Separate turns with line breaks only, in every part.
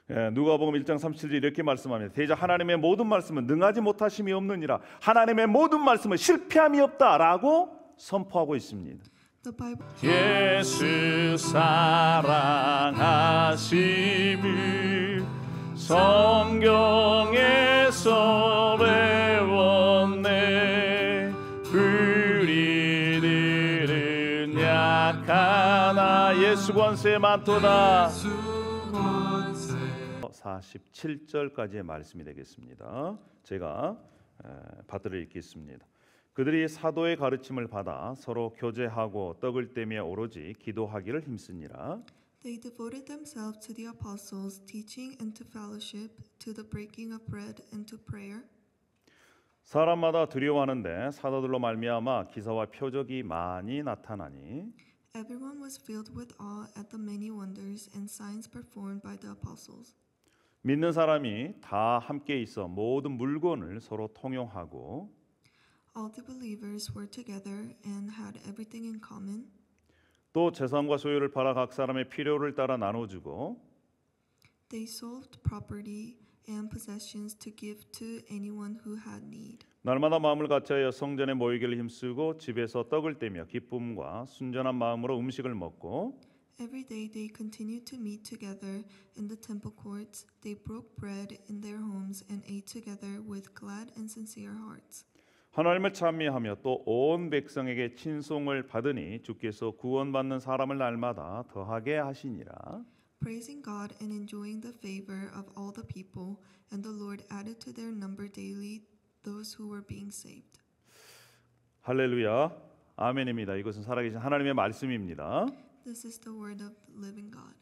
누가복음 1장 37절 이렇게 말씀합니다. 대저 하나님의 모든 말씀은 능하지 못하심이 없느니라. 하나님의 모든 말씀은 실패함이 없다라고 선포하고 있습니다. 예수 사랑하심을 성경에서 배웠네. 우리들은 약하나 예수 권세 많도다. 47절까지의 말씀이 되겠습니다. 제가 받들어 읽겠습니다. 그들이 사도의 가르침을 받아 서로 교제하고 떡을 떼며 오로지 기도하기를 힘쓰니라.
They devoted themselves to the apostles' teaching and to fellowship, to the breaking of bread and to prayer.
사람마다 두려워하는데 사도들로 말미암아 기사와 표적이 많이 나타나니.
Everyone was filled with awe at the many wonders and signs performed by the apostles.
믿는 사람이 다 함께 있어 모든 물건을 서로 통용하고.
All the believers were together and had everything in common.
또 재산과 소유를 팔아 각 사람의 필요를 따라 나눠주고.
They sold property and possessions to give to anyone who had need.
날마다 마음을 같이하여 성전에 모이기를 힘쓰고 집에서 떡을 떼며 기쁨과 순전한 마음으로 음식을 먹고.
Every day they continued to meet together in the temple courts. They broke bread in their homes and ate together with glad and sincere hearts.
하나님을 찬미하며 또 온 백성에게 친송을 받으니 주께서 구원받는 사람을 날마다 더하게 하시니라.
Praising God and enjoying the favor of all the people, and the Lord added to their number daily those who were being saved.
할렐루야, 아멘입니다. 이것은 살아계신 하나님의 말씀입니다.
This is the word of the living God.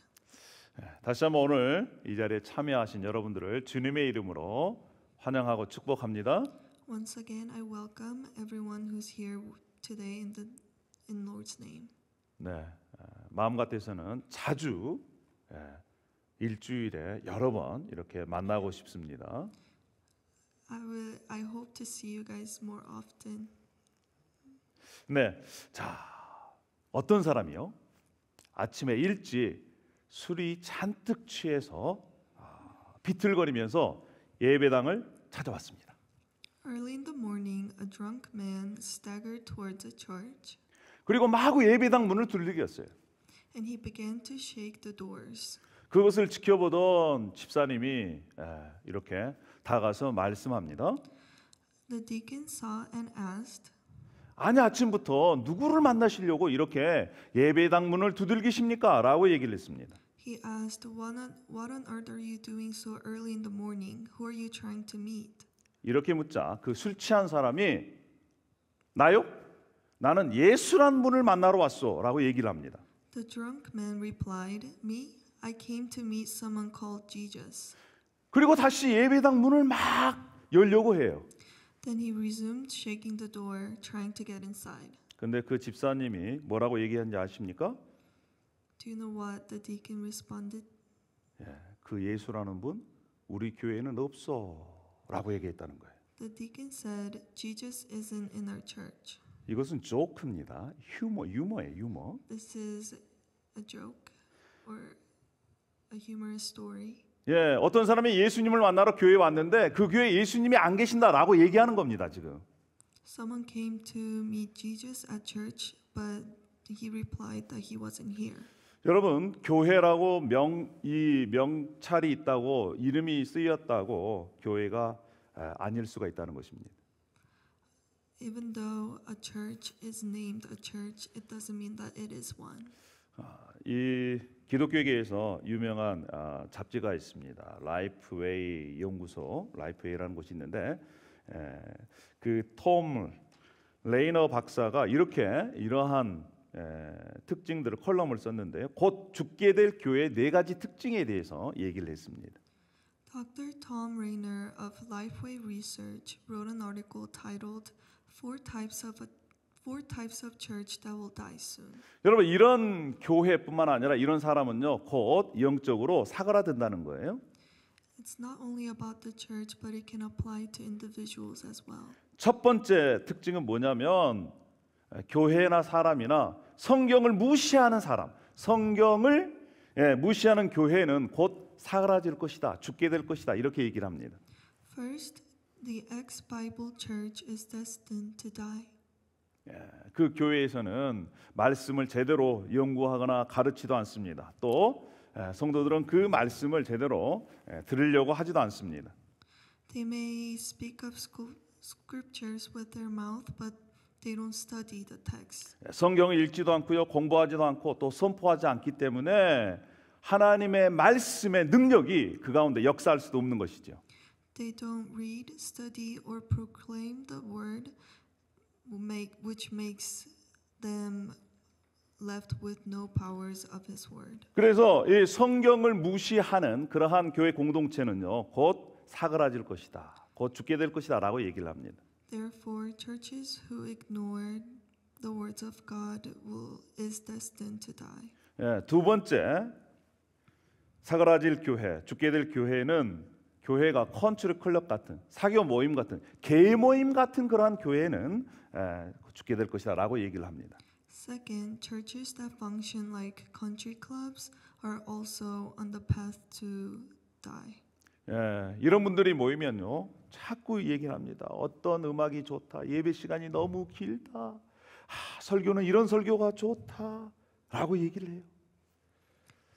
다시 한번 오늘 이 자리에 참여하신 여러분들을 주님의 이름으로 환영하고 축복합니다.
Once again, I welcome everyone who's here today in Lord's name.
네, 마음 같아서는 자주 일주일에 여러 번 이렇게 만나고 싶습니다.
I hope to see you guys more often.
네, 자, 어떤 사람이요? 아침에 일찍 술이 잔뜩 취해서 비틀거리면서 예배당을 찾아왔습니다.
Early in the morning, a drunk man staggered towards a church.
그리고 마구 예배당 문을 두들겼어요.
And he began to shake the doors.
그것을 지켜보던 집사님이 이렇게 다가서 말씀합니다.
The deacon saw and asked,
아니 아침부터 누구를 만나시려고 이렇게 예배당 문을 두들기십니까? 라고 얘기를 했습니다.
He asked, what on earth are you doing so early in the morning? Who are you trying to meet?
이렇게 묻자 그 술 취한 사람이 나요? 나는 예수란 분을 만나러 왔어 라고 얘기를 합니다.
The drunk man replied, Me? I came to meet someone called Jesus.
그리고 다시 예배당 문을 막 열려고 해요.
Then he resumed shaking the door, trying to get inside.
근데 그 집사님이 뭐라고 얘기했는지 아십니까?
Do you know what the deacon responded?
그 예수라는 분 우리 교회에는 없어 라고 얘기했다는 거예요.
The deacon said, Jesus isn't in our church.
이것은 조크입니다. 유머예요, 유머.
This is a joke or a humorous story.
예, 어떤 사람이 예수님을 만나러 교회에 왔는데 그 교회에 예수님이 안 계신다라고 얘기하는 겁니다, 지금.
Someone came to meet Jesus at church, but he replied that he wasn't here.
여러분, 교회라고 이 명찰이 있다고 이름이 쓰였다고 교회가 아닐 수가 있다는 것입니다.
Even though a church is named a church, it doesn't mean that it is one.
이 기독교계에서 유명한 잡지가 있습니다. 라이프웨이 연구소, 라이프웨이라는 곳이 있는데 그 톰 레이너 박사가 이러한 특징들을 컬럼을 썼는데요. 곧 죽게 될 교회의 4가지 특징에 대해서 얘기를 했습니다.
Dr. Tom Rainer of Lifeway Research wrote an article titled Four types of church that will die soon.
여러분, 이런 교회뿐만 아니라 이런 사람은요, 곧 영적으로 사그라든다는 거예요.
It's not only about the church, but it can apply to individuals as well.
첫 번째 특징은 뭐냐면 교회나 사람이나 성경을 무시하는 사람, 성경을 무시하는 교회는 곧 사그라질 것이다, 죽게 될 것이다 이렇게 얘기를 합니다.
First, the ex-Bible church is destined to die.
그 교회에서는 말씀을 제대로 연구하거나 가르치도 않습니다. 또 성도들은 그 말씀을 제대로 들으려고 하지도 않습니다.
They may speak of scriptures with their mouth, but they don't study the text.
성경을 읽지도 않고요, 공부하지도 않고 또 선포하지 않기 때문에 하나님의 말씀의 능력이 그 가운데 역사할 수도 없는 것이죠.
They don't read, study, or proclaim the word, which makes them left with no powers of His word.
그래서 이 성경을 무시하는 그러한 교회 공동체는요, 곧 사그라질 것이다, 곧 죽게 될 것이다라고 얘기를 합니다.
Therefore, churches who ignore the words of God is destined to die.
두 번째, 사그라질 교회, 죽게 될 교회는 교회가 컨트리 클럽 같은, 사교 모임 같은, 개 모임 같은 그러한 교회는 죽게 될 것이다라고 얘기를 합니다.
Second, churches that function like country clubs are also on the path to die.
이런 분들이 모이면요, 자꾸 얘기를 합니다. 어떤 음악이 좋다, 예배 시간이 너무 길다, 설교는 이런 설교가 좋다라고 얘기를 해요.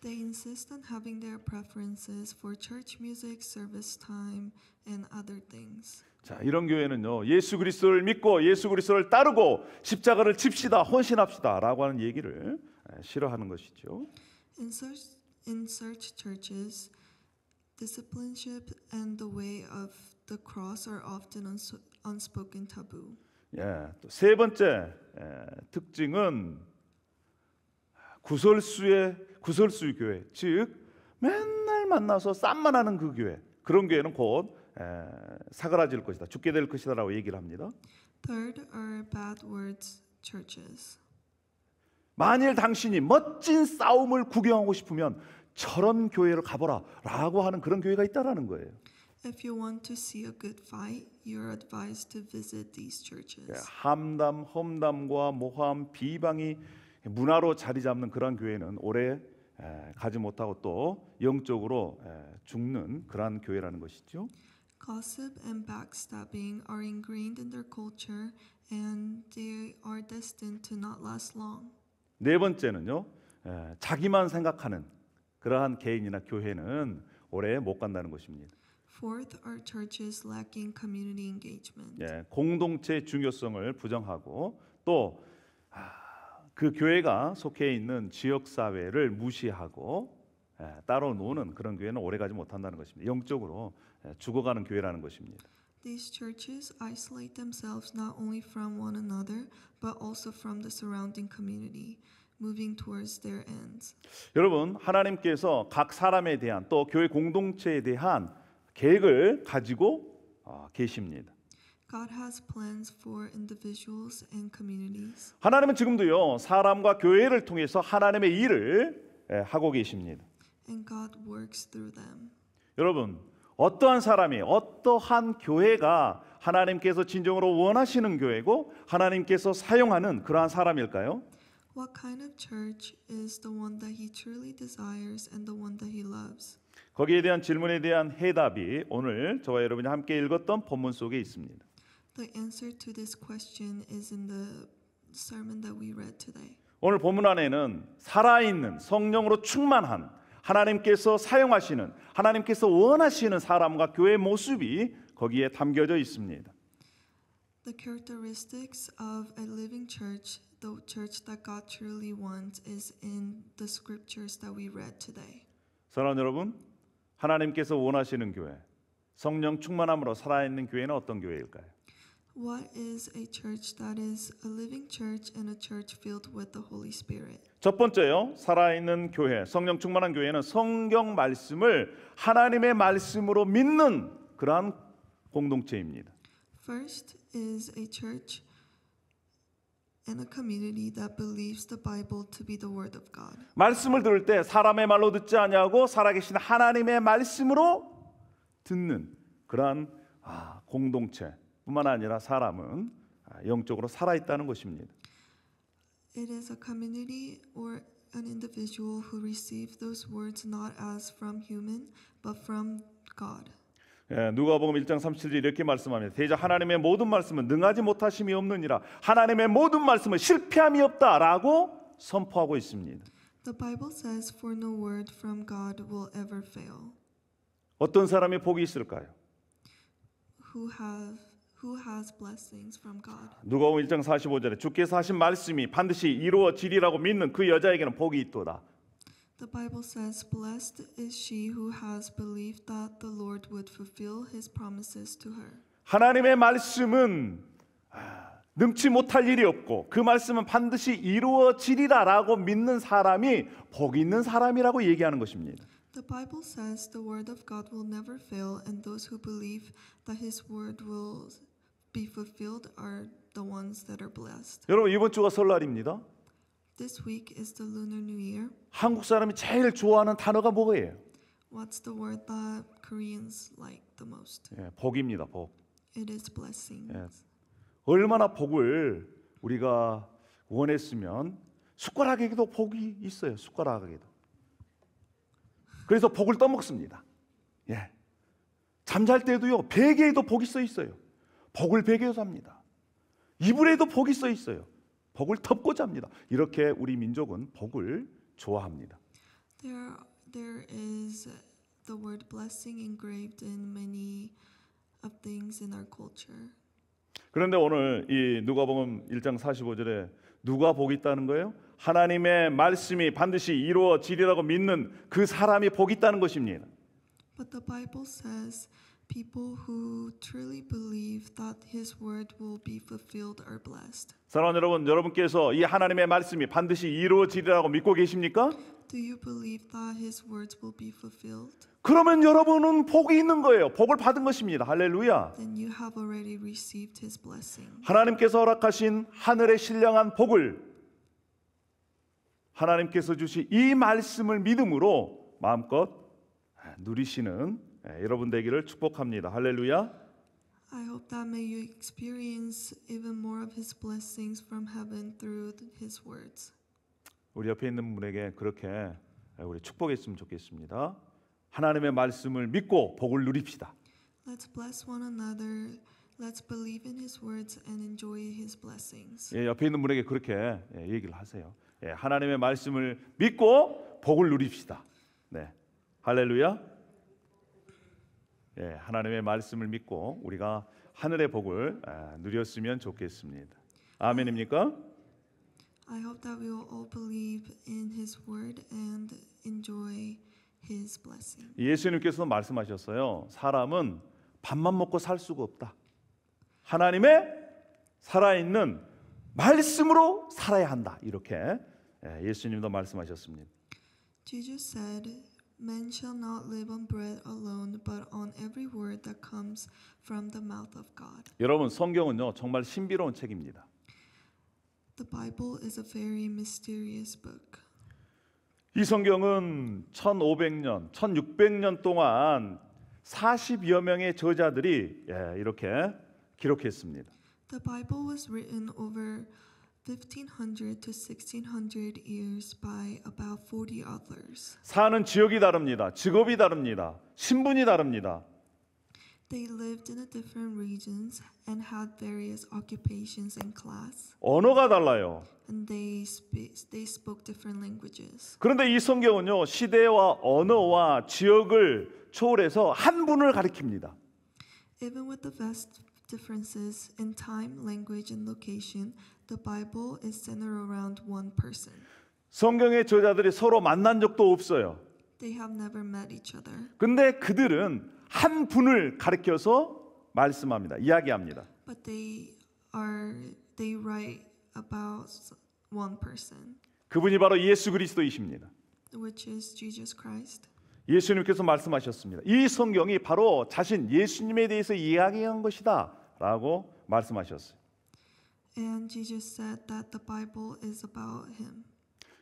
They insist on having their preferences for church music, service time, and other things.
자, 이런 교회는요, 예수 그리스도를 믿고 예수 그리스도를 따르고 십자가를 집시다, 헌신합시다라고 하는 얘기를 싫어하는 것이죠.
In such churches, discipleship and the way of the cross are often unspoken taboo.
또 세 번째 특징은 구설수의 교회, 즉 맨날 만나서 쌈만 하는 그 교회, 그런 교회는 곧 사그라질 것이다, 죽게 될 것이다라고 얘기를 합니다.
Third are bad words churches.
만일 당신이 멋진 싸움을 구경하고 싶으면 저런 교회를 가보라라고 하는 그런 교회가 있다라는 거예요.
If you want to see a good fight, you're advised to visit these churches.
함담, 험담과 모함, 비방이 문화로 자리 잡는 그런 교회는 오래 가지 못하고 또 영적으로 죽는 그러한 교회라는 것이죠.
Gossip and backstabbing are ingrained in their culture, and they are destined to not last long.
네 번째는요, 자기만 생각하는 그러한 개인이나 교회는 오래 못 간다는 것입니다.
Fourth are churches lacking community engagement.
공동체의 중요성을 부정하고 또 그 교회가 속해 있는 지역 사회를 무시하고 따로 노는 그런 교회는 오래가지 못한다는 것입니다. 영적으로 죽어가는 교회라는 것입니다.
These churches isolate themselves not only from one another, but also from the surrounding community, moving towards their ends.
여러분, 하나님께서 각 사람에 대한 또 교회 공동체에 대한 계획을 가지고 계십니다.
God has plans for individuals and communities.
하나님은 지금도요, 사람과 교회를 통해서 하나님의 일을 하고 계십니다.
And God works through them.
여러분, 어떠한 사람이, 어떠한 교회가 하나님께서 진정으로 원하시는 교회고 하나님께서 사용하는 그러한 사람일까요?
What kind of church is the one that He truly desires and the one that He loves?
거기에 대한 질문에 대한 해답이 오늘 저와 여러분이 함께 읽었던 본문 속에 있습니다.
The answer to this question is in the sermon that we read today.
오늘 본문 안에는 살아있는 성령으로 충만한 하나님께서 사용하시는, 하나님께서 원하시는 사람과 교회의 모습이 거기에 담겨져 있습니다.
The characteristics of a living church, the church that God truly wants, is in the scriptures that we read today.
사랑하는 여러분, 하나님께서 원하시는 교회, 성령 충만함으로 살아있는 교회는 어떤 교회일까요?
What is a church that is a living church and a church filled with the Holy Spirit?
첫 번째요, 살아있는 교회, 성령 충만한 교회는 성경 말씀을 하나님의 말씀으로 믿는 그러한 공동체입니다.
First is a church and a community that believes the Bible to be the word of God.
말씀을 들을 때 사람의 말로 듣지 아니하고 살아계신 하나님의 말씀으로 듣는 그러한 공동체뿐만 아니라 사람은 영적으로 살아있다는 것입니다.
It is a community or an individual who received those words not as from human, but from God.
예, 누가복음 1장 37절 이렇게 말씀합니다. 대저 하나님의 모든 말씀은 능하지 못하심이 없느니라. 하나님의 모든 말씀은 실패함이 없다라고 선포하고 있습니다.
The Bible says, "For no word from God will ever fail."
어떤 사람이 복이 있을까요?
Who has blessings from God?
누가복음 1장 45절에 주께서 하신 말씀이 반드시 이루어지리라고 믿는 그 여자에게는 복이 있도다.
The Bible says, "Blessed is she who has believed that the Lord would fulfill his promises to her."
하나님의 말씀은 능치 못할 일이 없고 그 말씀은 반드시 이루어지리라라고 믿는 사람이 복 있는 사람이라고 얘기하는 것입니다.
The Bible says the word of God will never fail, and those who believe that his word will be fulfilled are the ones that are blessed.
여러분 이번 주가 설날입니다.
This week is the Lunar New Year.
한국 사람이 제일 좋아하는 단어가 뭐예요?
What's the word that Koreans like the most?
예, 복입니다. 복.
It is blessings.
예. 얼마나 복을 우리가 원했으면 숟가락에도 복이 있어요. 숟가락에도. 그래서 복을 떠먹습니다. 예. 잠잘 때도요. 베개에도 복이 써 있어요. 복을 베개에 잡니다. 이불에도 복이 써 있어요. 복을 덮고 잡니다. 이렇게 우리 민족은 복을 좋아합니다.
There is the word blessing engraved in many of things in our culture.
그런데 오늘 이 누가복음 1장 45절에 누가 복이 있다는 거예요? 하나님의 말씀이 반드시 이루어지리라고 믿는 그 사람이 복이 있다는 것입니다.
But the Bible says people who truly believe that his word will be fulfilled are blessed.
사랑하는 여러분, 여러분께서 이 하나님의 말씀이 반드시 이루어지리라고 믿고 계십니까?
Do you believe that his words will be fulfilled?
그러면 여러분은 복이 있는 거예요. 복을 받은 것입니다. 할렐루야.
Then you have already received his blessing.
하나님께서 허락하신 하늘의 신령한 복을 하나님께서 주신 이 말씀을 믿음으로 마음껏 누리시는 여러분 되기를 축복합니다. 할렐루야.
I hope that may you experience even more of his blessings from heaven through his words.
우리 옆에 있는 분에게 그렇게 우리 축복했으면 좋겠습니다. 하나님의 말씀을 믿고 복을 누립시다.
Let's bless one another. Let's believe in his words and enjoy his blessings.
예, 옆에 있는 분에게 그렇게 얘기를 하세요. 예, 하나님의 말씀을 믿고 복을 누립시다. 네, 할렐루야. 예, 하나님의 말씀을 믿고 우리가 하늘의 복을 누렸으면 좋겠습니다. 아멘입니까?
I hope that we will all believe in his word and enjoy his blessing.
예수님께서 말씀하셨어요. 사람은 밥만 먹고 살 수가 없다. 하나님의 살아있는 말씀으로 살아야 한다. 이렇게 예수님도 말씀하셨습니다.
Jesus said, "Man shall not live on bread alone, but on every word that comes from the mouth of God."
여러분, 성경은요 정말 신비로운 책입니다.
The Bible is a very mysterious book.
이 성경은 1500년, 1600년 동안 40여 명의 저자들이 이렇게 기록했습니다.
The Bible was written over 1500 to 1600 years by about 40 authors.
사는 지역이 다릅니다. 직업이 다릅니다. 신분이 다릅니다.
They lived in different regions and had various occupations and class,
언어가 달라요.
and they spoke different languages.
그런데 이 성경은요 시대와 언어와 지역을 초월해서 한 분을 가리킵니다.
Even with the vast differences in time, language, and location, the Bible is centered around one person.
성경의 저자들이 서로 만난 적도 없어요.
They have never met each other,
근데 그들은 한 분을 가리켜서 말씀합니다. 이야기합니다.
but they write about one person,
그분이 바로 예수 그리스도이십니다.
which is Jesus Christ.
예수님께서 말씀하셨습니다. 이 성경이 바로 자신 예수님에 대해서 이야기한 것이다 라고 말씀하셨어요.
And Jesus said that the Bible is about him.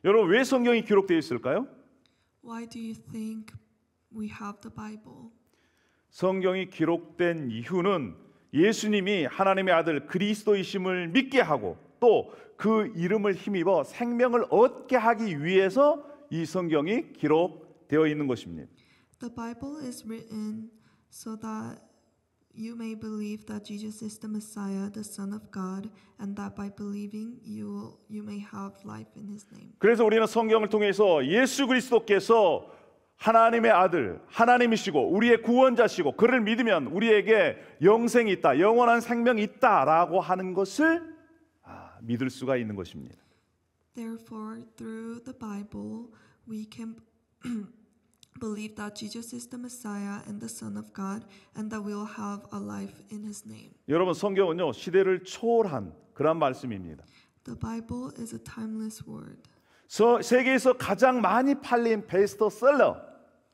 여러분 왜 성경이 기록되어 있을까요?
Why do you think we have the Bible?
성경이 기록된 이유는 예수님이 하나님의 아들 그리스도이심을 믿게 하고 또 그 이름을 힘입어 생명을 얻게 하기 위해서 이 성경이 기록되어 있는 것입니다.
The Bible is written so that you may believe that Jesus is the Messiah, the Son of God, and that by believing you may have life in His name.
그래서 우리는 성경을 통해서 예수 그리스도께서 하나님의 아들, 하나님이시고 우리의 구원자시고 그를 믿으면 우리에게 영생이 있다, 영원한 생명이 있다라고 하는 것을 믿을 수가 있는 것입니다.
Therefore, through the Bible, we can believe that Jesus is the Messiah and the Son of God, and that we will have a life in His name.
여러분, 성경은요 시대를 초월한 그런 말씀입니다.
The Bible is a timeless word.
세계에서 가장 많이 팔린 베스트셀러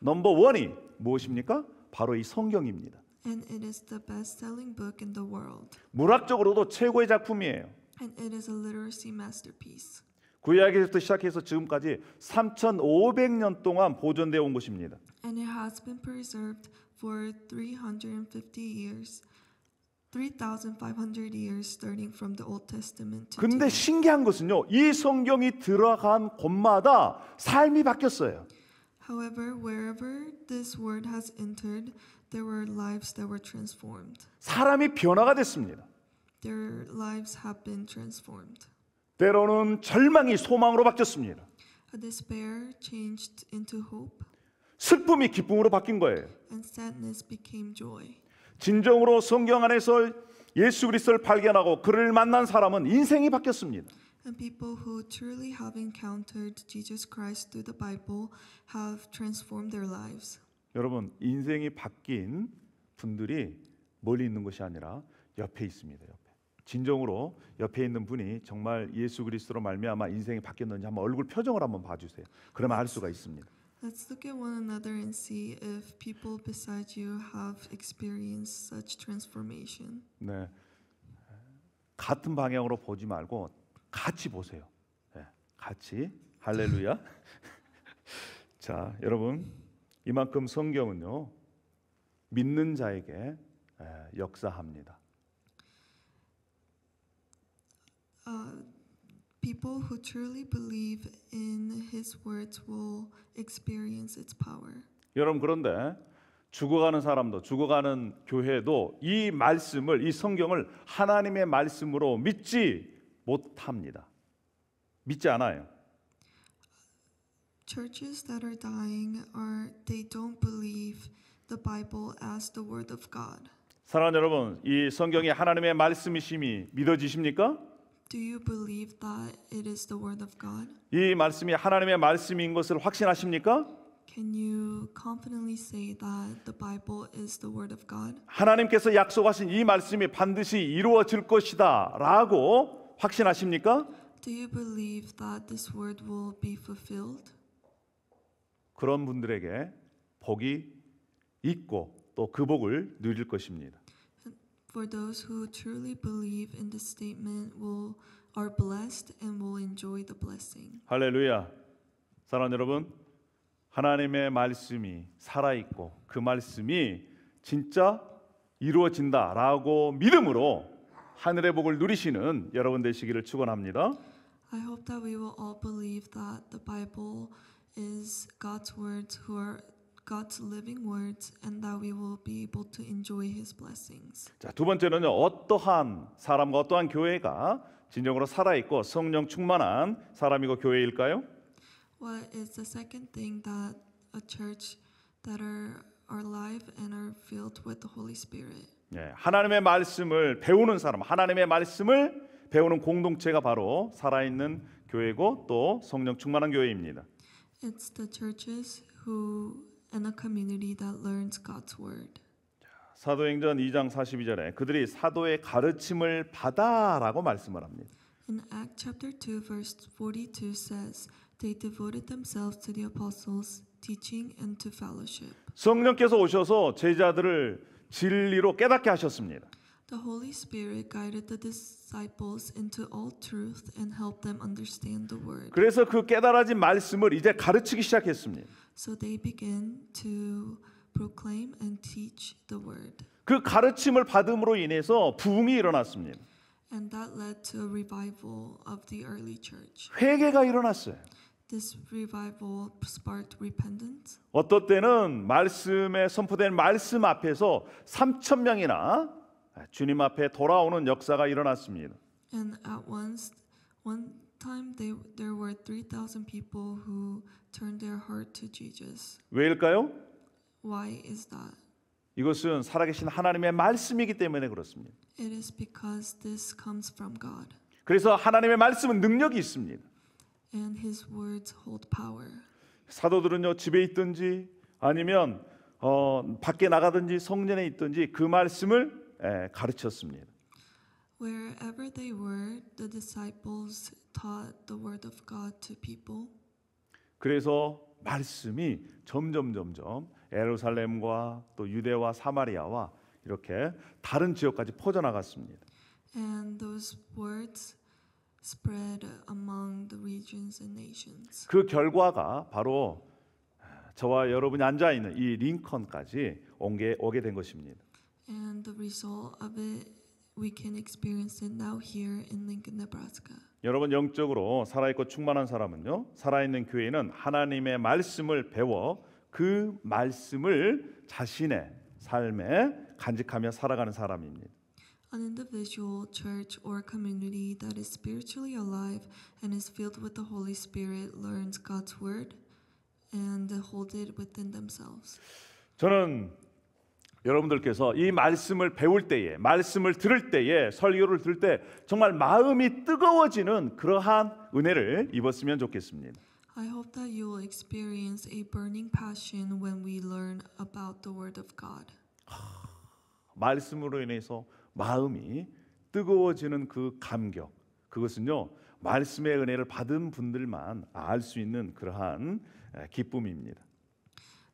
넘버 원이 무엇입니까? 바로 이 성경입니다.
And it is the best-selling book in the world.
문학적으로도 최고의 작품이에요.
And it is a literacy masterpiece.
구약에서부터 시작해서 지금까지 3,500년 동안 보존되어 온 것입니다.
And it has been preserved for 350 years, 3,500 years, starting from the Old Testament to
근데
today.
신기한 것은요, 이 성경이 들어간 곳마다 삶이 바뀌었어요.
However, wherever this word has entered, there were lives that were transformed.
사람이 변화가 됐습니다.
Their lives have been transformed.
때로는 절망이 소망으로 바뀌었습니다.
A despair changed into hope,
슬픔이 기쁨으로 바뀐 거예요.
and sadness became joy.
진정으로 성경 안에서 예수 그리스도를 발견하고 그를 만난 사람은 인생이 바뀌었습니다.
And people who truly have encountered Jesus Christ through the Bible have transformed their lives.
여러분, 인생이 바뀐 분들이 멀리 있는 것이 아니라 옆에 있습니다. 옆에. 진정으로 옆에 있는 분이 정말 예수 그리스도로 말미암아 인생이 바뀌었는지 한번 얼굴 표정을 한번 봐주세요. 그러면 알 수가 있습니다.
Let's look at one another and see if people beside you have experienced such transformation.
네, 같은 방향으로 보지 말고 같이 보세요. 네, 같이 할렐루야. 자, 여러분, 이만큼 성경은요 믿는 자에게 역사합니다.
People who truly believe in His words will experience its power.
여러분, 그런데 죽어가는 사람도 죽어가는 교회도 이 말씀을, 이 성경을 하나님의 말씀으로 믿지 못합니다. 믿지 않아요.
Churches that are dying they don't believe the Bible as the word of God.
사랑하는 여러분, 이 성경이 하나님의 말씀이심이 믿어지십니까?
Do you believe that it is the word of God?
이 말씀이 하나님의 말씀인 것을 확신하십니까?
Can you confidently say that the Bible is the word of God?
하나님께서 약속하신 이 말씀이 반드시 이루어질 것이다 라고 확신하십니까?
Do you believe that this word will be fulfilled?
그런 분들에게 복이 있고 또 그 복을 누릴 것입니다.
For those who truly believe in this statement are blessed and will enjoy the blessing.
할렐루야. 사랑하는 여러분, 하나님의 말씀이 살아있고 그 말씀이 진짜 이루어진다라고 믿음으로 하늘의 복을 누리시는 여러분 되시기를 축원합니다.
I hope that we will all believe that the Bible is God's words, who are God's living words, and that we will be able to enjoy His blessings.
자, 두 번째는요, 어떠한 사람과 어떠한 교회가 진정으로 살아있고 성령 충만한 사람이고 교회일까요?
What is the second thing that a church that are alive and are filled with the Holy Spirit?
예, 하나님의 말씀을 배우는 사람, 하나님의 말씀을 배우는 공동체가 바로 살아있는 교회고 또 성령 충만한 교회입니다.
It's the churches who and a community that learns God's word.
사도행전 2장 42절에 그들이 사도의 가르침을 받아라고 말씀을 합니다.
In Acts chapter 2 verse 42 says, they devoted themselves to the apostles' teaching and to fellowship.
성령께서 오셔서 제자들을 진리로 깨닫게 하셨습니다.
The Holy Spirit guided the disciples into all truth and helped them understand the word.
그래서 그 깨달아진 말씀을 이제 가르치기 시작했습니다.
So they began to proclaim and teach the word.
그 가르침을 받음으로 인해서 부흥이 일어났습니다.
And that led to a revival of the early church.
회개가 일어났어요.
This revival sparked repentance.
어떤 때는 말씀에 선포된 말씀 앞에서 3천 명이나 주님 앞에 돌아오는 역사가 일어났습니다.
And at one time there were 3,000 people who turned their heart to Jesus.
왜일까요?
Why is that?
이것은 살아계신 하나님의 말씀이기 때문에 그렇습니다.
It is because this comes from God.
그래서 하나님의 말씀은 능력이 있습니다.
And his words hold power.
사도들은요, 집에 있든지 아니면 밖에 나가든지 성전에 있든지 그 말씀을 가르쳤습니다.
Wherever they were, the disciples taught the word of God to people.
그래서 말씀이 점점 예루살렘과 또 유대와 사마리아와 이렇게 다른 지역까지 퍼져나갔습니다.
And those words spread among the regions and nations.
그 결과가 바로 저와 여러분이 앉아 있는 이 링컨까지 오게 된 것입니다.
And the result of it, we can experience it now here in Lincoln, Nebraska.
여러분 영적으로 살아있고 충만한 사람은요, 살아있는 교회는 하나님의 말씀을 배워 그 말씀을 자신의 삶에 간직하며 살아가는 사람입니다.
An individual, church, or community that is spiritually alive and is filled with the Holy Spirit learns God's word and hold it within themselves.
저는 여러분들께서 이 말씀을 배울 때에, 말씀을 들을 때에, 설교를 들을 때 정말 마음이 뜨거워지는 그러한 은혜를 입었으면 좋겠습니다.
I hope that you will experience a burning passion when we learn about the word of God.
말씀으로 인해서 마음이 뜨거워지는 그 감격, 그것은요, 말씀의 은혜를 받은 분들만 알 수 있는 그러한 기쁨입니다.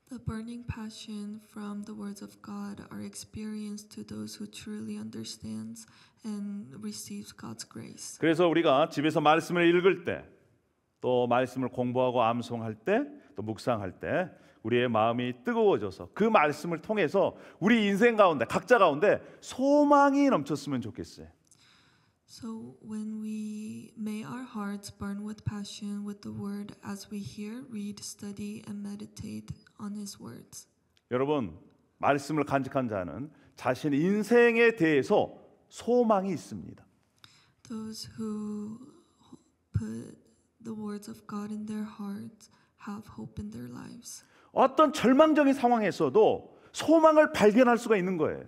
The burning passion from the words of God are experienced to those who truly understands and receives God's grace.
그래서 우리가 집에서 말씀을 읽을 때, 또 말씀을 공부하고 암송할 때, 또 묵상할 때 우리의 마음이 뜨거워져서 그 말씀을 통해서 우리 인생 가운데, 각자 가운데 소망이 넘쳤으면 좋겠어요.
So when we may our hearts burn with passion with the word as we hear, read, study, and meditate on His words.
여러분, 말씀을 간직한 자는 자신 인생에 대해서 소망이 있습니다.
Those who put the words of God in their hearts have hope in their lives.
어떤 절망적인 상황에서도 소망을 발견할 수가 있는 거예요.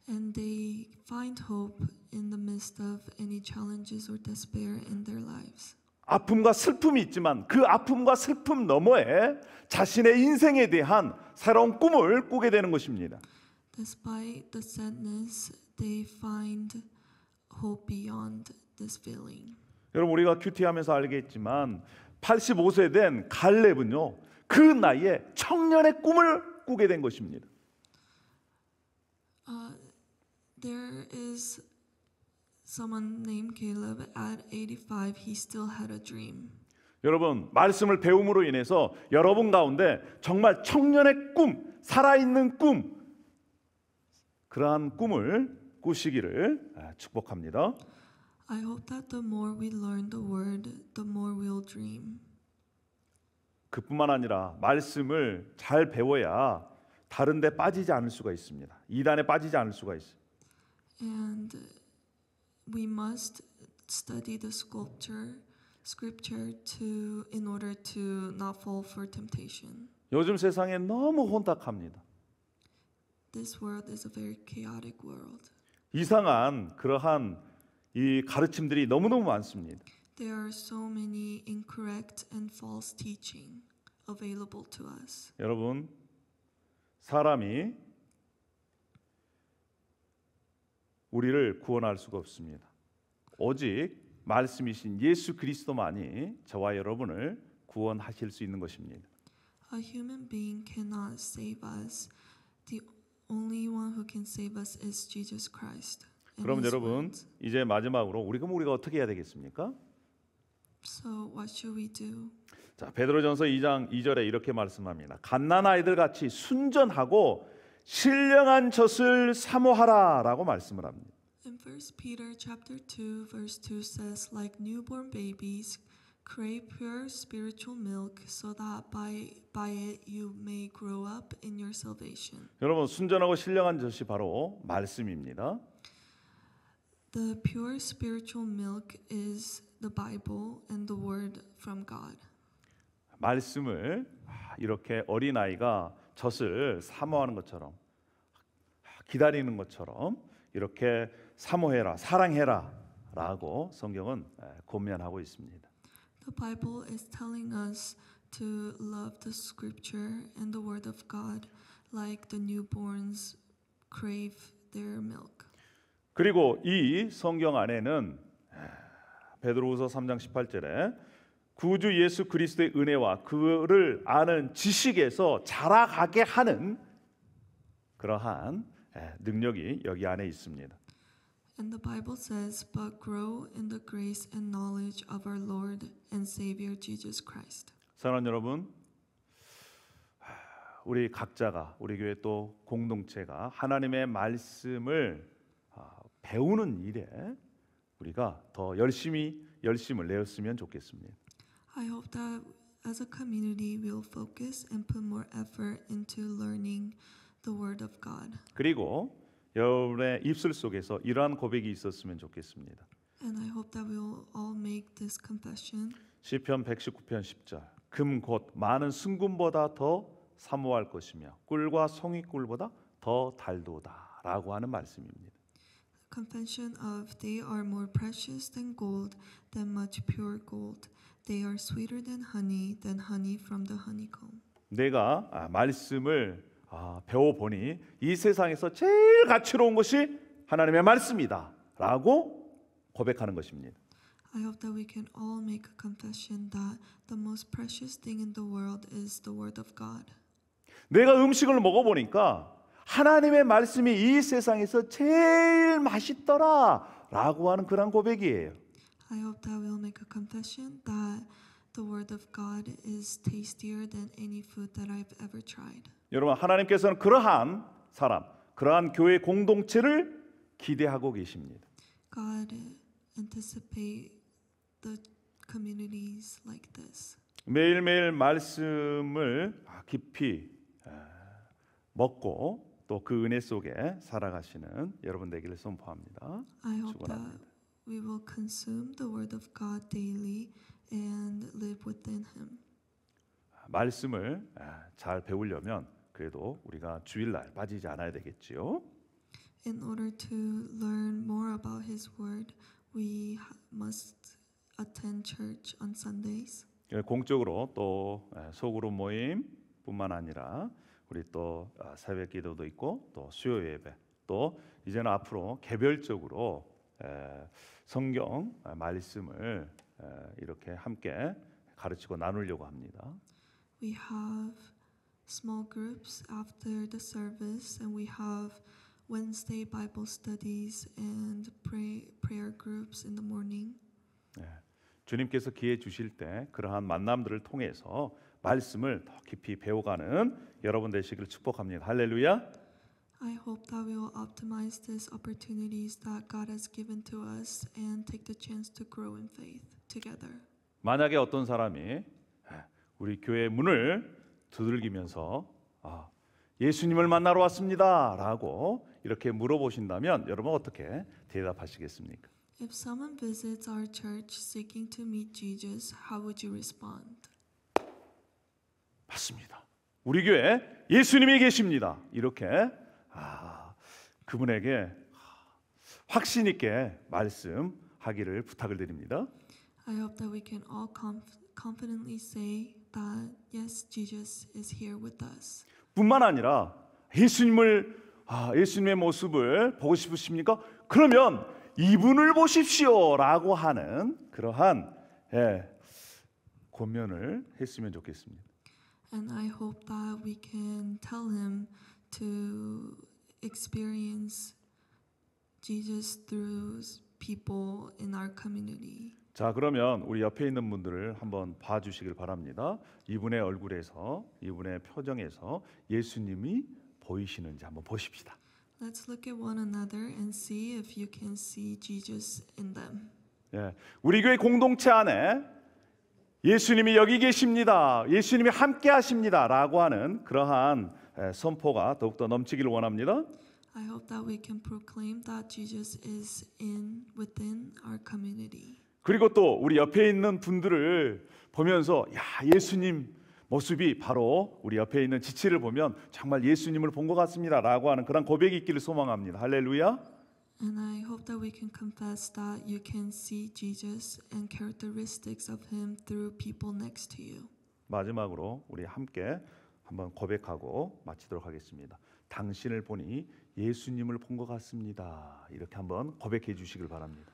And they find hope in the midst of any challenges or despair in their lives.
아픔과 슬픔이 있지만 그 아픔과 슬픔 너머에 자신의 인생에 대한 새로운 꿈을 꾸게 되는 것입니다.
Despite the sadness, they find hope beyond this feeling.
여러분, 우리가 큐티하면서 알겠지만 85세 된 갈렙은요, 그 나이에 청년의 꿈을 꾸게 된 것입니다.
There is someone named Caleb at 85. He still had a dream.
여러분, 말씀을 배움으로 인해서 여러분 가운데 정말 청년의 꿈, 살아있는 꿈, 그러한 꿈을 꾸시기를 축복합니다.
I hope that the more we learn the word, the more we'll dream.
그뿐만 아니라 말씀을 잘 배워야 다른 데 빠지지 않을 수가 있습니다. 이단에 빠지지 않을 수가 있어요.
And we must study the scripture in order to not fall for temptation.
요즘 세상에 너무 혼탁합니다.
This world is a very chaotic world.
이상한 그러한 이 가르침들이 너무너무 많습니다.
There are so many incorrect and false teaching available to us.
여러분, 사람이 우리를 구원할 수가 없습니다. 오직 말씀이신 예수 그리스도만이 저와 여러분을 구원하실 수 있는 것입니다.
A human being cannot save us. The only one who can save us is Jesus Christ.
그럼 여러분, 이제 마지막으로 우리가 어떻게 해야 되겠습니까?
So what should we do?
자, 베드로전서 2장 2절에 이렇게 말씀합니다. 갓난 아이들 같이 순전하고 신령한 젖을 사모하라라고 말씀을 합니다.
In 1 Peter chapter 2 verse 2 says, like newborn babies, crave pure spiritual milk so that by it you may grow up in your salvation.
여러분, 순전하고 신령한 젖이 바로 말씀입니다.
The pure spiritual milk is the Bible and the word from God.
말씀을 이렇게 어린아이가 젖을 사모하는 것처럼, 기다리는 것처럼 이렇게 사모해라, 사랑해라 라고 성경은 권면하고 있습니다.
The Bible is telling us to love the scripture and the word of God like the newborns crave their milk.
그리고 이 성경 안에는 베드로후서 3장 18절에 구주 예수 그리스도의 은혜와 그를 아는 지식에서 자라가게 하는 그러한 능력이 여기 안에 있습니다.
And the Bible says, but grow in the grace and knowledge of our Lord and Savior Jesus Christ.
사랑하는 여러분, 우리 각자가, 우리 교회 또 공동체가 하나님의 말씀을 배우는 일에 우리가 더 열심을 내었으면 좋겠습니다.
I hope that as a community we'll focus and put more effort into learning the Word of God.
그리고 여러분의 입술 속에서 이러한 고백이 있었으면 좋겠습니다.
And I hope that we'll all make this confession.
시편 119편 10절. 금 곧 많은 순금보다 더 사모할 것이며 꿀과 송이꿀보다 더 달도다라고 하는 말씀입니다.
Confession of they are more precious than gold, than much pure gold. They are sweeter than honey from the honeycomb.
내가 말씀을 배워보니 이 세상에서 제일 가치로운 것이 하나님의 말씀이다라고 고백하는 것입니다.
I hope that we can all make a confession that the most precious thing in the world is the Word of God.
내가 음식을 먹어보니까 하나님의 말씀이 이 세상에서 제일 맛있더라라고 하는 그런 고백이에요.
I hope that we'll make a confession that the Word of God is tastier than any food that I've ever tried.
여러분, 하나님께서는 그러한 사람, 그러한 교회 공동체를 기대하고 계십니다.
God anticipate the communities like this.
매일매일 말씀을 깊이 먹고 또 그 은혜 속에 살아가시는 여러분 되기를 선포합니다.
I hope
축원합니다.
that we will consume the Word of God daily and live within Him.
말씀을 잘 배우려면 그래도 우리가 주일날 빠지지 않아야 되겠지요.
In order to learn more about His Word, we must attend church on Sundays.
공적으로 또 소그룹 모임뿐만 아니라 우리 또 새벽 기도도 있고 또 수요 예배, 또 이제는 앞으로 개별적으로 성경 말씀을 이렇게 함께 가르치고 나누려고 합니다.
We have small groups after the service, and we have Wednesday Bible studies and prayer groups in the morning.
주님께서 기회 주실 때 그러한 만남들을 통해서 말씀을 더 깊이 배워가는 여러분 되시기를 축복합니다. 할렐루야.
I hope that we will optimize these opportunities that God has given to us and take the chance to grow in faith together.
만약에 어떤 사람이 우리 교회 문을 두들기면서 예수님을 만나러 왔습니다라고 이렇게 물어보신다면 여러분 어떻게 대답하시겠습니까?
If someone visits our church seeking to meet Jesus, how would you respond?
맞습니다. 우리 교회 예수님이 계십니다. 이렇게 그분에게 확신 있게 말씀하기를 부탁을 드립니다.
I hope that we can all confidently say that yes, Jesus is here with us.
뿐만 아니라 예수님의 모습을 보고 싶으십니까? 그러면 이분을 보십시오라고 하는 그러한 권면을 했으면 좋겠습니다.
And I hope that we can tell him to experience Jesus through people in our community.
자, 그러면 우리 옆에 있는 분들을 한번 봐주시길 바랍니다. 이분의 얼굴에서, 이분의 표정에서 예수님이 보이시는지 한번 보십시다.
Let's look at one another and see if you can see Jesus in them.
예, 우리 교회 공동체 안에 예수님이 여기 계십니다. 예수님이 함께 하십니다. 라고 하는 그러한 선포가 더욱더 넘치기를 원합니다.
I hope that we can proclaim that Jesus is within our community.
그리고 또 우리 옆에 있는 분들을 보면서 야, 예수님 모습이 바로 우리 옆에 있는 지치를 보면 정말 예수님을 본 것 같습니다. 라고 하는 그런 고백이 있기를 소망합니다. 할렐루야.
And I hope that we can confess that you can see Jesus and characteristics of him through people next to you.
마지막으로 우리 함께 한번 고백하고 마치도록 하겠습니다. 당신을 보니 예수님을 본 것 같습니다. 이렇게 한번 고백해 주시길 바랍니다.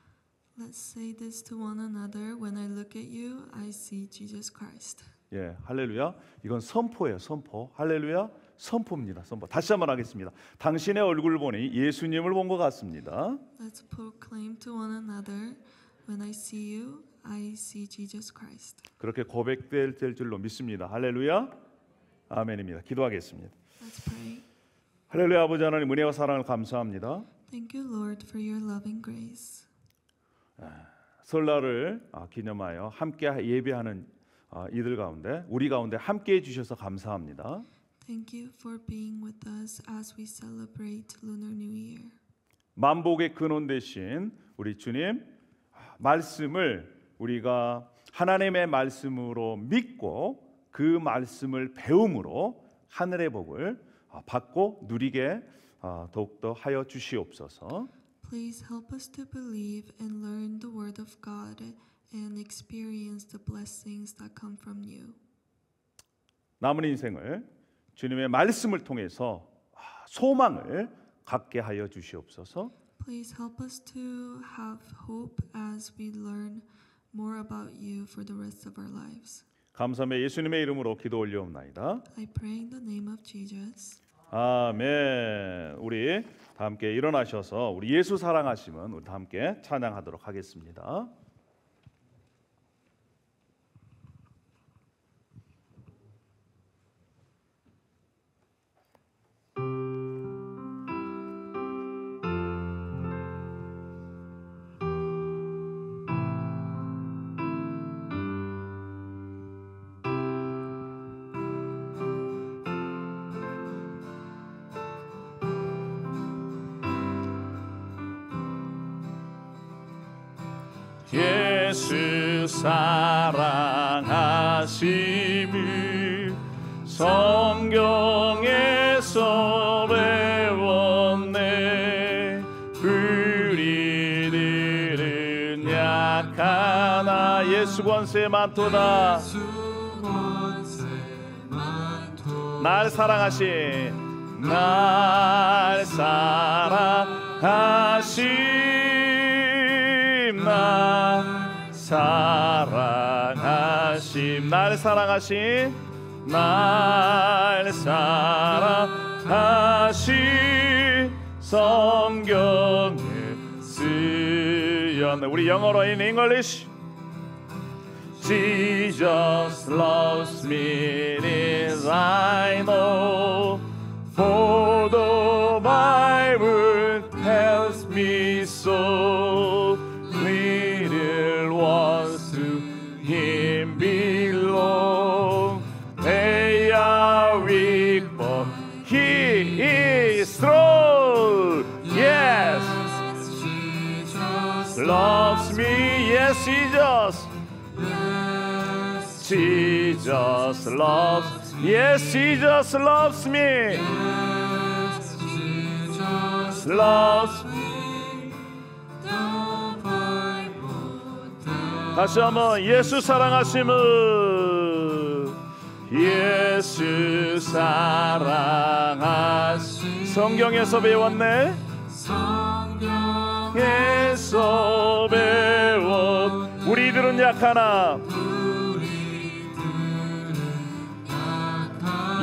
Let's say this to one another. When I look at you, I see Jesus Christ.
예, 할렐루야. 이건 선포예요, 선포. 할렐루야. 선포입니다, 선포. 다시 한번 하겠습니다. 당신의 얼굴을 보니 예수님을 본 것 같습니다.
Let's proclaim to one another. When I see you, I see Jesus Christ.
그렇게 고백될 줄로 믿습니다. 할렐루야. 아멘입니다. 기도하겠습니다.
Let's pray.
할렐루야. 아버지 하나님 은혜와 사랑을 감사합니다.
Thank you, Lord, for your loving grace.
설날을 기념하여 함께 예배하는 이들 가운데 우리 가운데 함께 해주셔서 감사합니다.
Thank you for being with us as we celebrate Lunar New Year.
만복의 근원 되신 우리 주님 말씀을 우리가 하나님의 말씀으로 믿고 그 말씀을 배움으로 하늘의 복을 받고 누리게 더욱더 하여 주시옵소서.
Please help us to believe and learn the word of God and experience the blessings that come from you.
남은 인생을 주님의 말씀을 통해서 소망을 갖게 하여 주시옵소서.
Please help us to have hope as we learn more about you for the rest of our lives.
감사하며 예수님의 이름으로 기도 올려옵나이다.
I pray in the name of Jesus.
아멘. 우리 다 함께 일어나셔서 우리 예수 사랑하심은 우리 다 함께 찬양하도록 하겠습니다. 예수 사랑하심을 성경에서 배웠네. 우리들은 약하나 예수 권세 많도다. 날 사랑하신 날 사랑하심 날 사랑하심 날 사랑하심 날 사랑하심 성경에 쓰였네. 우리 영어로 in English. Jesus loves me, this I know, for the Bible tells me so. Little ones to Him belong. They are weak, but He is strong. Yes, Jesus loves me. Yes, Jesus. Jesus loves, yes, Jesus loves me. Yes, Jesus loves me. 다시 한번 예수 사랑하심을 예수 사랑하심 성경에서 배웠네. 성경에서 배웠 우리들은 약하나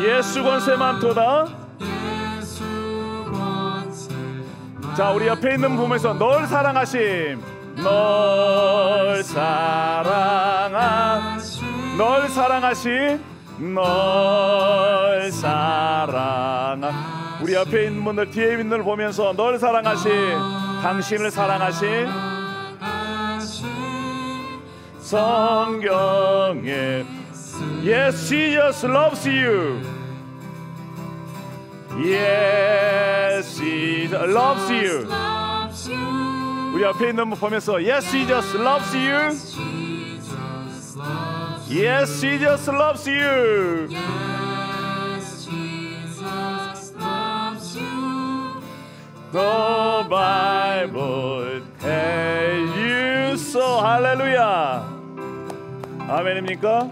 예수 권세 많도다. 자, 우리 옆에 있는 분 보면서 널 사랑하심 널 사랑하심 널 사랑하심 널 사랑하심 우리 옆에 있는 분들, 뒤에 있는 분들 보면서 널 사랑하신, 당신을 사랑하신 성경에 Yes, Jesus loves you. Yes, Jesus loves you. 우리 옆에 있는 분 보면서 Yes, Jesus loves you. Yes, Jesus loves you. The Bible tells you so. 할렐루야. 아멘입니까?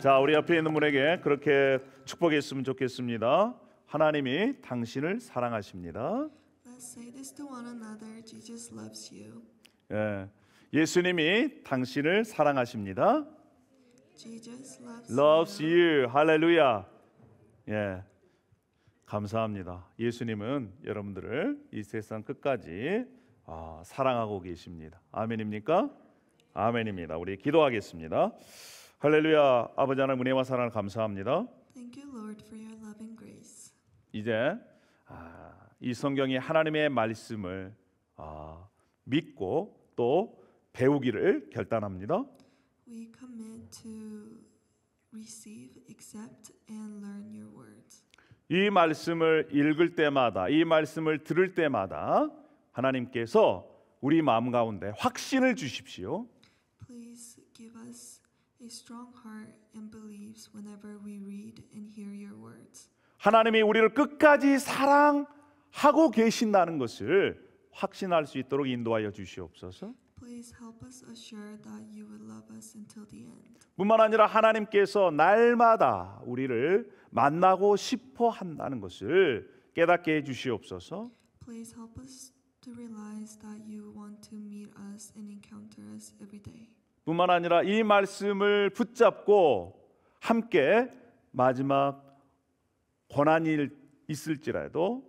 자, 우리 옆에 있는 분에게 그렇게 축복이 있으면 좋겠습니다. 하나님이 당신을 사랑하십니다.
Let's say this to one another. Jesus loves you.
예, 예수님이 당신을 사랑하십니다.
Jesus
Loves you. 할렐루야. 예, 감사합니다. 예수님은 여러분들을 이 세상 끝까지 사랑하고 계십니다. 아멘입니까? 아멘입니다. 우리 기도하겠습니다. 할렐루야. 아버지 하나님 은혜와 사랑을 감사합니다.
Thank you, Lord, for your loving grace.
이제 이 성경이 하나님의 말씀을 믿고 또 배우기를 결단합니다.
We commit to receive, accept, and learn your words.
이 말씀을 읽을 때마다, 이 말씀을 들을 때마다 하나님께서 우리 마음 가운데 확신을 주십시오.
Please give us a strong heart and beliefs whenever we read and hear your words.
하나님이 우리를 끝까지 사랑하고 계신다는 것을 확신할 수 있도록 인도하여 주시옵소서.
Please help us assure that you will love us until the end.
뿐만 아니라 하나님께서 날마다 우리를 만나고 싶어 한다는 것을 깨닫게 해 주시옵소서.
Please help us to realize that you want to meet us and encounter us every day.
뿐만 아니라 이 말씀을 붙잡고 함께 마지막 고난이 있을지라도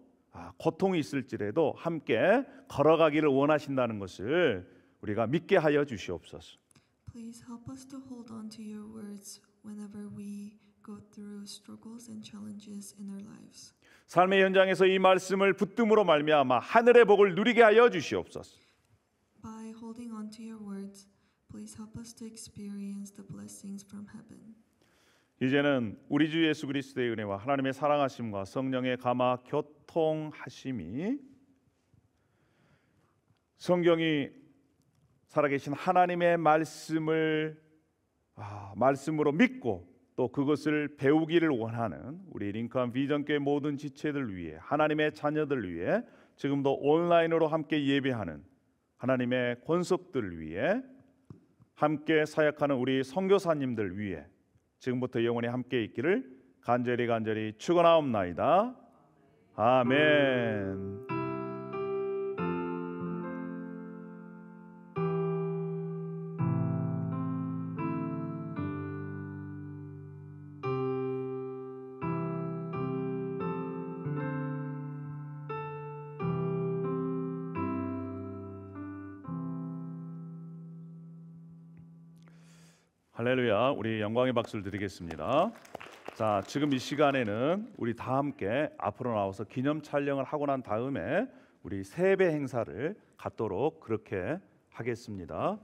고통이 있을지라도 함께 걸어가기를 원하신다는 것을 우리가 믿게 하여 주시옵소서.
Please help us to hold on to your words whenever we go through struggles and challenges in our lives.
삶의 현장에서 이 말씀을 붙듦으로 말미암아 하늘의 복을 누리게 하여 주시옵소서.
By holding on to your words, please help us to experience the blessings from heaven.
이제는 우리 주 예수 그리스도의 은혜와 하나님의 사랑하심과 성령의 감화 교통하심이 성경이 살아계신 하나님의 말씀을 말씀으로 믿고 또 그것을 배우기를 원하는 우리 링컨 비전교회 모든 지체들 위해 하나님의 자녀들 위해 지금도 온라인으로 함께 예배하는 하나님의 권속들 위해 함께 사역하는 우리 선교사님들 위해 지금부터 영원히 함께 있기를 간절히 축원하옵나이다. 아멘. 할렐루야. 우리 영광의 박수를 드리겠습니다. 자, 지금 이 시간에는 우리 다 함께 앞으로 나와서 기념 촬영을 하고 난 다음에 우리 세배 행사를 갖도록 그렇게 하겠습니다.